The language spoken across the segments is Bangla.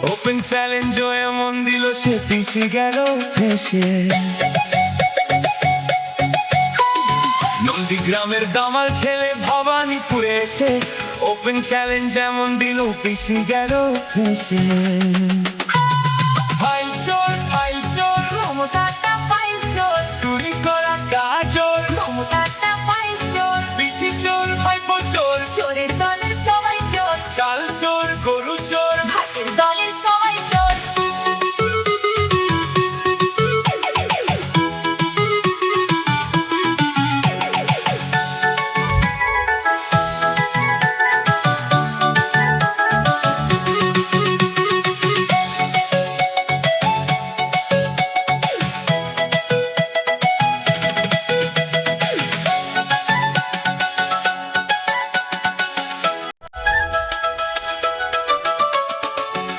ওপেন চ্যালেঞ্জ এমন দিল সে পিছিয়ে গেল ফেসে। নন্দীগ্রামের দামাল ছেলে ভবানীপুরে এসে ওপেন চ্যালেঞ্জ এমন দিল পিছিয়ে গেল ফেসে। ফাইল চোর মমতাটা ফাইল চোর, চুরি করা কাজল, মমতাটা ফাইল চোর, পিসি চোর ভাইপো চোর, চোরের দলের সবাই চোর, চাল চোর গরু চোর। ভাতের দলের সবাই চোর।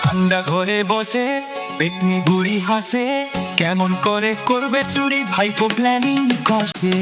ঠান্ডা ঘরে বসে পেটনি বুড়ি হাসে, কেমন করে করবে চুরি ভাইপো প্ল্যানিং কষে।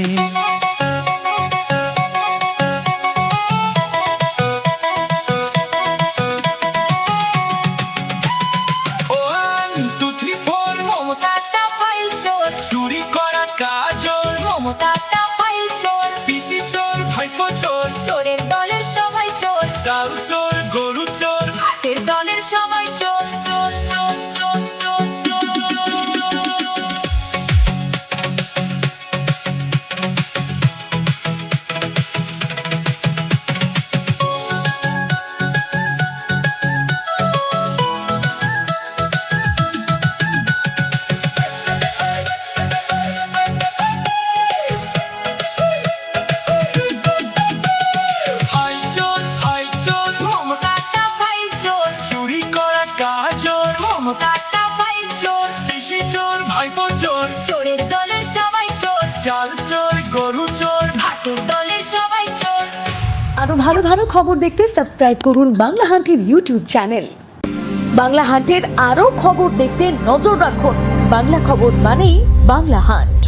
One, two, three, four, মমতাটা ফাইল চোর, চুরি করা কাজল, মমতাটা ফাইল চোর, পিসি চোর ভাইপো চোর, চোরের দলের সবাই চোর, চাল চোর গরু চোর। ভাতের দলের সবাই চোর। চোর, চোর, চোর, চোর, চোর, চোর। হাই চোর হাই চোর, মমতাটা ফাইল চোর, চুরি করা কাজল, মমতাটা ফাইল চোর, পিসি চোর ভাইপো চোর, চোরের দলের সবাই চোর, চাল চোর গরু চোর। ভাতের দলের সবাই চোর। আরো ভালো ভালো খবর দেখতে সাবস্ক্রাইব করুন বাংলা হান্টের ইউটিউব চ্যানেল। বাংলা হান্টের আরো খবর দেখতে নজর রাখুন। বাংলা খবর মানেই বাংলা হান্ট।